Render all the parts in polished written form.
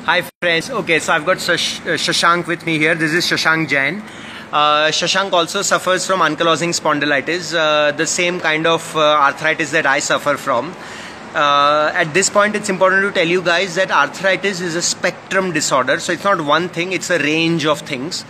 Hi friends. Okay, so I've got Shashank with me here. This is Shashank Jain. Shashank also suffers from ankylosing spondylitis, the same kind of arthritis that I suffer from. At this point, it's important to tell you guys that arthritis is a spectrum disorder. So it's not one thing, it's a range of things.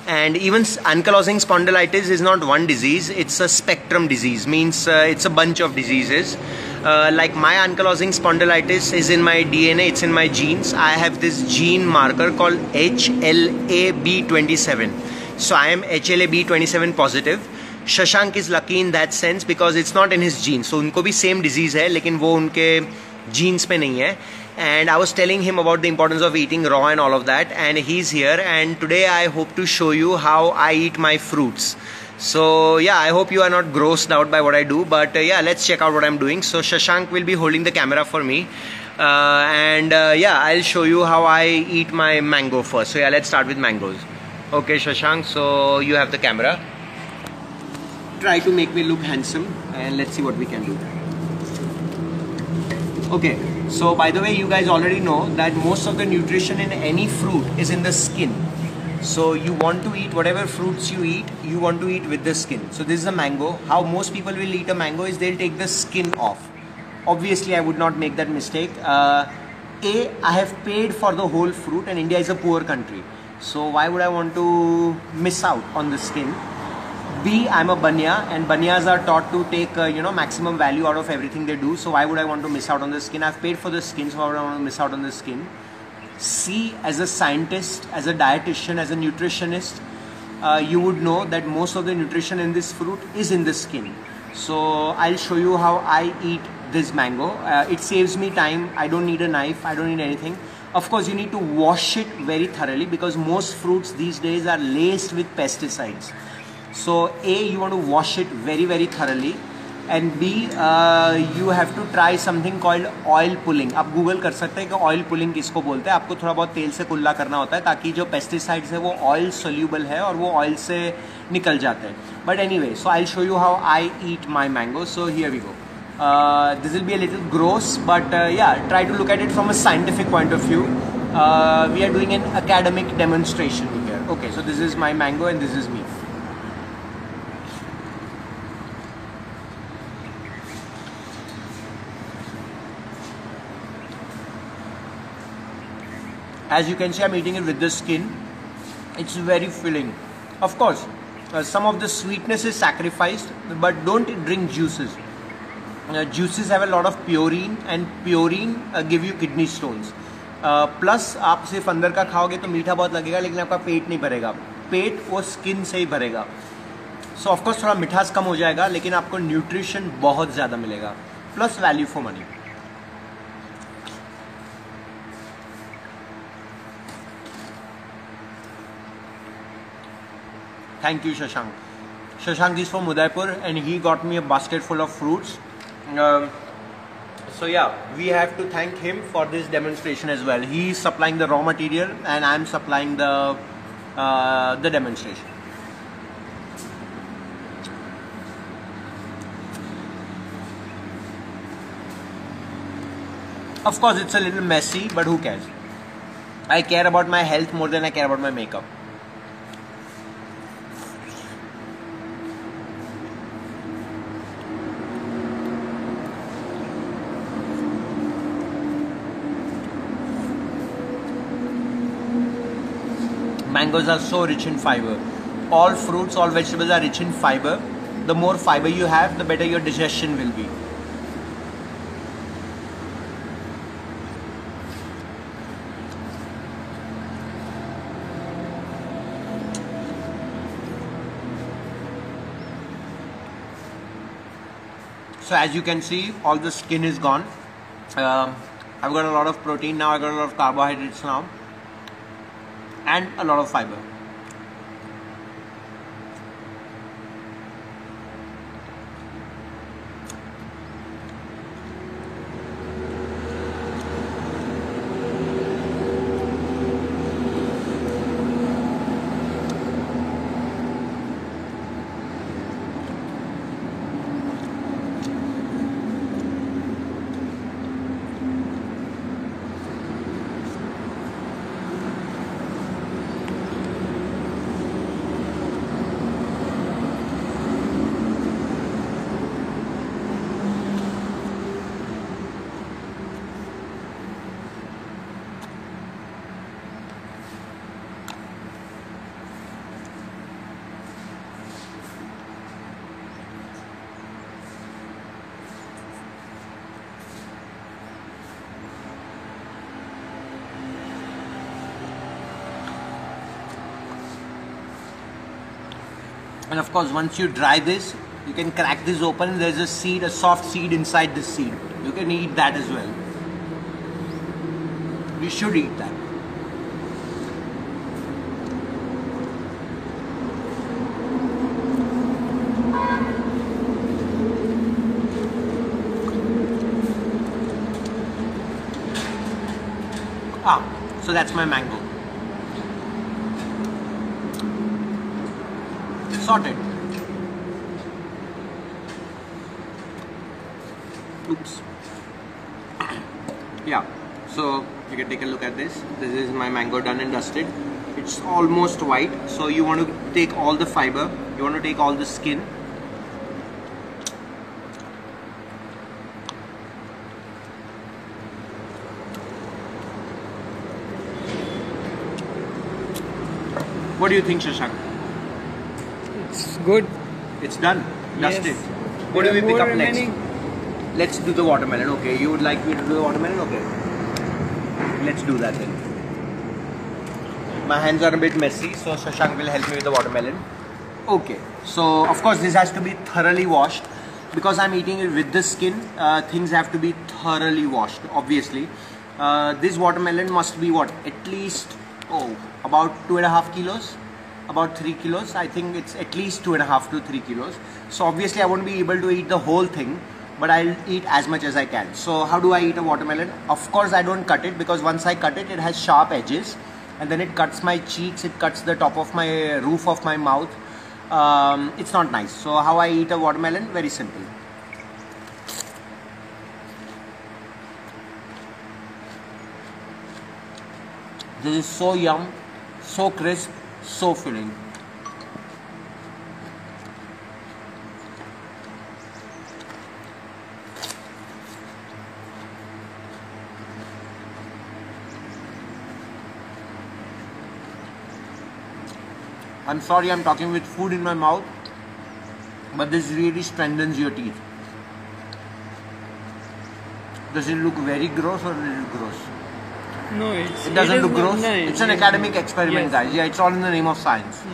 And even ankylosing spondylitis is not one disease, it's a spectrum disease, means it's a bunch of diseases. Like my ankylosing spondylitis is in my DNA, it's in my genes. I have this gene marker called HLA-B27. So I am HLA-B27 positive. Shashank is lucky in that sense because it's not in his genes. So उनको भी same disease है, लेकिन वो उनके genes पे नहीं है. And I was telling him about the importance of eating raw and all of that, and he's here, and today I hope to show you how I eat my fruits. So yeah, I hope you are not grossed out by what I do, but yeah, let's check out what I'm doing. So Shashank will be holding the camera for me, and yeah, I'll show you how I eat my mango first. So yeah, let's start with mangoes. Okay, Shashank, so you have the camera. Try to make me look handsome, and let's see what we can do. Okay, so by the way, you guys already know that most of the nutrition in any fruit is in the skin. So you want to eat whatever fruits you eat, you want to eat with the skin. So this is a mango. How most people will eat a mango is they'll take the skin off. Obviously, I would not make that mistake. I have paid for the whole fruit, and India is a poor country. So why would I want to miss out on the skin? B, I'm a banya, and banyas are taught to take maximum value out of everything they do. So why would I want to miss out on the skin? I've paid for the skin, so why would I want to miss out on the skin? C, as a scientist, as a dietitian, as a nutritionist, you would know that most of the nutrition in this fruit is in the skin. So I'll show you how I eat this mango. It saves me time. I don't need a knife. I don't need anything. Of course, you need to wash it very thoroughly because most fruits these days are laced with pesticides. So A, you want to wash it very thoroughly, and B, you have to try something called oil pulling. आप Google कर सकते हैं कि oil pulling किसको बोलते हैं. आपको थोड़ा बहुत तेल से कुल्ला करना होता है ताकि जो पेस्टिसाइड्स है वो oil soluble है और वो oil से निकल जाते हैं. But anyway, so I'll show you how I eat my mango. So here we go. This will be a little gross, but yeah, try to look at it from a scientific point of view. We are doing an academic demonstration here. Okay, so this is my mango and this is me. As you can see, I'm eating it with the skin. It's very filling. Of course, some of the sweetness is sacrificed, but don't drink juices. Juices have a lot of purine, and purine give you kidney stones. Plus, आप सिर्फ अंदर का खाओगे तो मीठा बहुत लगेगा, लेकिन आपका पेट नहीं भरेगा. पेट वो स्किन से ही भरेगा. So of course थोड़ा मिठास कम हो जाएगा, लेकिन आपको न्यूट्रिशन बहुत ज़्यादा मिलेगा. Plus value for money. Thank you, Shashank. Shashank is from Udaipur, and he got me a basket full of fruits. So yeah, we have to thank him for this demonstration as well. He is supplying the raw material, and I am supplying the demonstration. Of course, it's a little messy, but who cares? I care about my health more than I care about my makeup. Mangoes are so rich in fiber. All fruits, all vegetables are rich in fiber. The more fiber you have, the better your digestion will be. So as you can see, all the skin is gone. I've got a lot of protein now, I've got a lot of carbohydrates now, and a lot of fiber. And of course, once you dry this, you can crack this open. There's a seed, a soft seed inside this seed. You can eat that as well. You should eat that. So that's my mango. Sorted. Oops. Yeah, so you can take a look at this. This is my mango done and dusted. It's almost white, so you want to take all the fiber, you want to take all the skin. What do you think, Shashank? It's good. It's done, dusted. Yes. What do we pick up remaining. next? Let's do the watermelon. Okay, you would like me to do the watermelon? Okay. Let's do that then. My hands are a bit messy, so Shashank will help me with the watermelon. Okay, so of course this has to be thoroughly washed. Because I'm eating it with the skin, things have to be thoroughly washed, obviously. This watermelon must be what? At least, about 2.5 kilos. About 3 kilos. I think it's at least 2.5 to 3 kilos. So obviously I won't be able to eat the whole thing, but I'll eat as much as I can. So how do I eat a watermelon? Of course I don't cut it, because once I cut it, it has sharp edges, and then it cuts my cheeks, it cuts the top of my roof of my mouth. It's not nice. So how I eat a watermelon? Very simple. This is so yum, so crisp, so filling. I'm sorry I'm talking with food in my mouth, but this really strengthens your teeth. Does it look very gross or a little gross? No, It doesn't look gross. No, it's an academic experiment, yes. guys. Yeah, it's all in the name of science.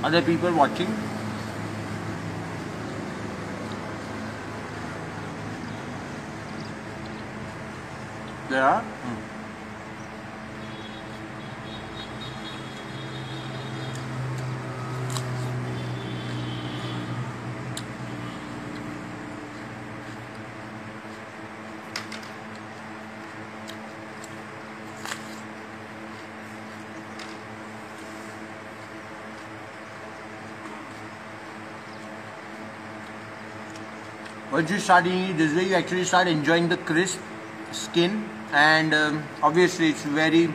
Other people watching? There are? Once you start eating it this way, you actually start enjoying the crisp skin, and obviously it's very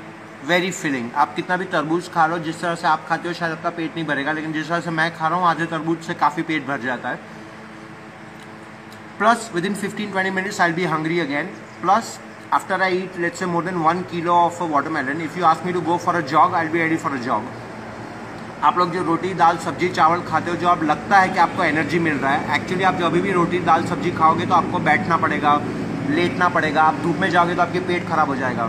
very filling. आप कितना भी तरबूज खा लो, जिस तरह से आप खाते हो शायद आपका पेट नहीं भरेगा, लेकिन जिस तरह से मैं खा रहा हूँ आधे तरबूज से काफ़ी पेट भर जाता है. Plus within 15-20 minutes I'll be hungry again. Plus after I eat let's say more than 1 kilo of a watermelon, if you ask me to go for a jog, I'll be ready for a jog. आप लोग जो रोटी दाल सब्जी चावल खाते हो, जो आप लगता है कि आपको एनर्जी मिल रहा है, एक्चुअली आप जब भी रोटी दाल सब्जी खाओगे तो आपको बैठना पड़ेगा, लेटना पड़ेगा, आप धूप में जाओगे तो आपके पेट खराब हो जाएगा.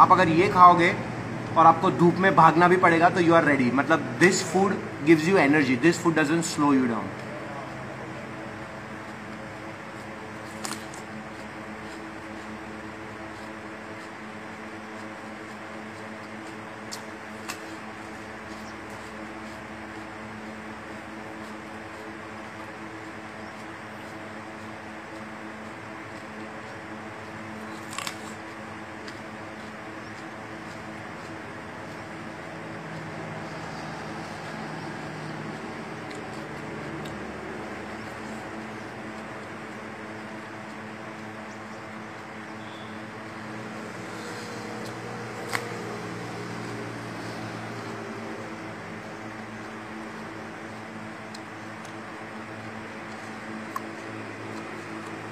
आप अगर ये खाओगे और आपको धूप में भागना भी पड़ेगा तो यू आर रेडी. मतलब this food gives you energy, this food doesn't slow you down.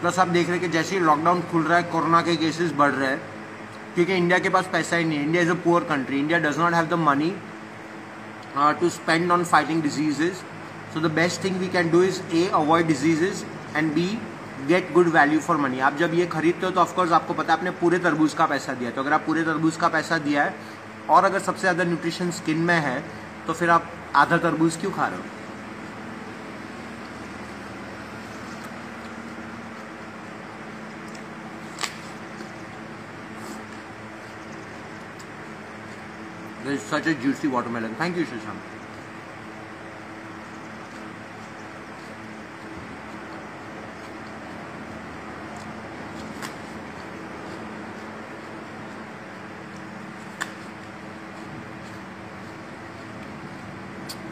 Plus आप देख रहे हैं कि जैसे ही लॉकडाउन खुल रहा है कोरोना के केसेस बढ़ रहे हैं, क्योंकि इंडिया के पास पैसा ही नहीं है. India is a poor country. India does not have the money to spend on fighting diseases. So the best thing we can do is a avoid diseases and be get good value for money. आप जब ये खरीदते हो तो of course आपको पता है आपने पूरे तरबूज का पैसा दिया है. तो अगर आप पूरे तरबूज का पैसा दिया है और अगर सबसे ज़्यादा न्यूट्रिशन स्किन में है तो फिर आप आधा तरबूज क्यों खा रहे हो? This is such a juicy watermelon. Thank you, Shashank.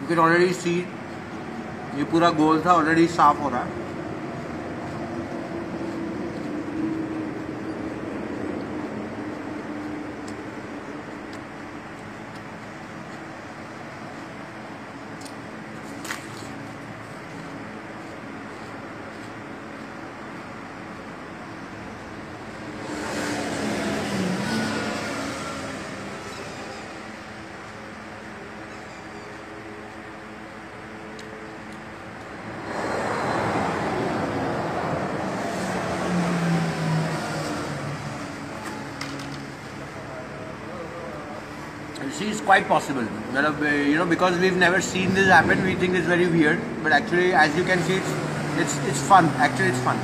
You can already see ये पूरा गोल था, ऑलरेडी साफ हो रहा है. See, it's quite possible. You know, because we've never seen this happen, we think it's very weird. But actually, as you can see, it's fun. Actually, it's fun.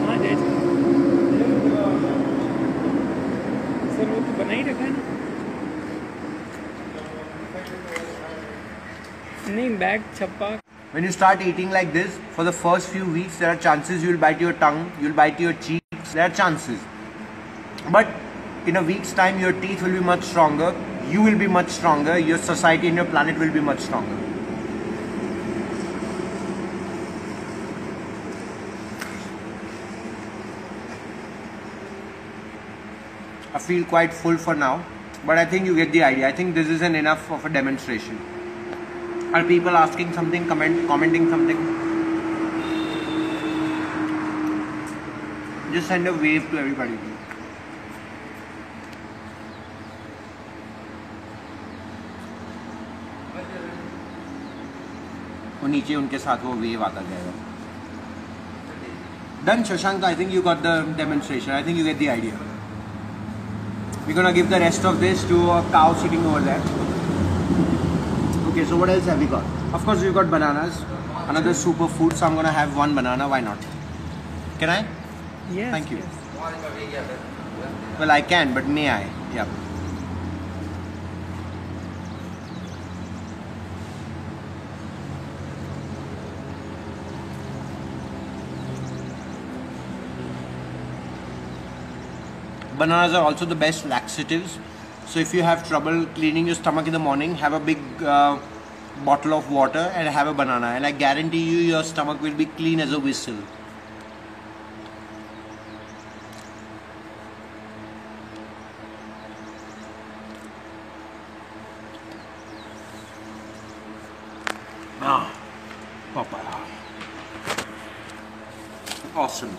हाँ जैसे sir वो तो बना ही रखा है ना. नहीं bag छप्पा. When you start eating like this, for the first few weeks, there are chances you'll bite your tongue, you'll bite your cheeks, there are chances. But in a week's time, your teeth will be much stronger, you will be much stronger, your society and your planet will be much stronger. I feel quite full for now, but I think you get the idea. I think this is enough of a demonstration. Are people asking something, commenting something? Just send a wave to everybody. वो नीचे उनके साथ वो wave आता जाएगा. Done, Shashank. I think you got the demonstration. I think you get the idea. We're gonna give the rest of this to a cow sitting over there. Okay, so what else have we got? Of course, we've got bananas. Another superfood, so I'm gonna have one banana. Why not? Can I? Yes. Thank you. Yes. Well, I can, but may I? Yeah. Bananas are also the best laxatives. So if you have trouble cleaning your stomach in the morning, have a big bottle of water and have a banana, and I guarantee you your stomach will be clean as a whistle. Papaya. Awesome.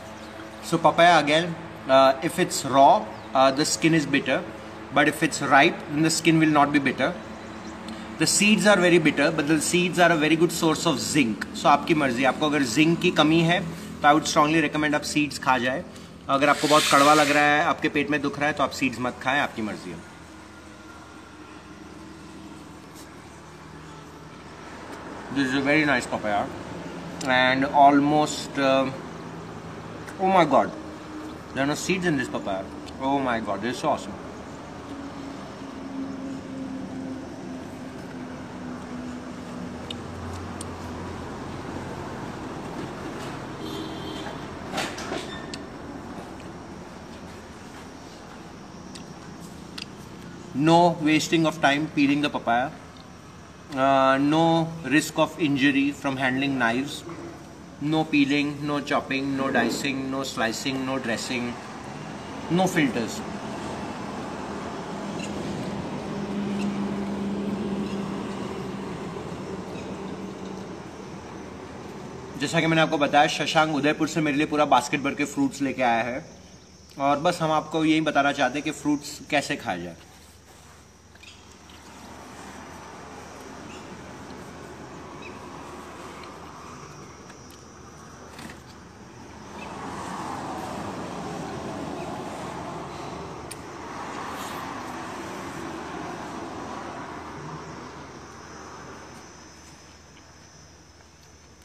So papaya again, if it's raw, the skin is bitter, but if it's ripe, then the skin will not be bitter. The seeds are very bitter, but the seeds are a very good source of zinc. So आपकी मर्जी, आपको अगर zinc की कमी है तो I would strongly recommend आप seeds खा जाए. अगर आपको बहुत कड़वा लग रहा है, आपके पेट में दुख रहा है, तो आप seeds मत खाएं, आपकी मर्जी है. This is a very nice papaya, and almost oh my god, there are no seeds in this papaya. Oh my god, this is so awesome. No wasting of time peeling the papaya. No risk of injury from handling knives. No peeling, no chopping, no dicing, no slicing, no dressing, no filters. जैसा कि मैंने आपको बताया, शशांक उदयपुर से मेरे लिए पूरा basket भर के फ्रूट्स लेके आया है, और बस हम आपको यही बताना चाहते हैं कि फ्रूट्स कैसे खाए जाए।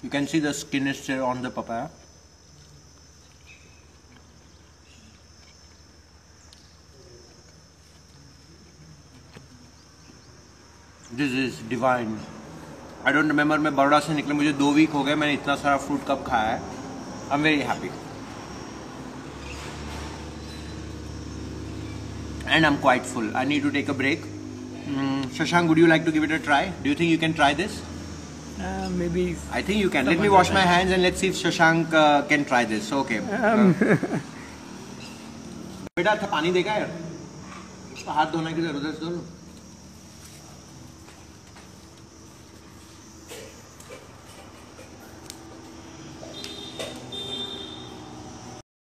You can see the skin is still on the papaya. This is divine. I don't remember, मैं बड़ौदा से निकले मुझे 2 वीक हो गए, मैंने इतना सारा फ्रूट कब खाया है। I'm very happy. And I'm quite full. I need to take a break. Shashank, would you like to give it a try? Do you think you can try this? Maybe. I think you can. Let me wash my hands and let's see if Shashank can try this. Okay. बेटा पानी देगा यार, हाथ धोने की जरूरत है।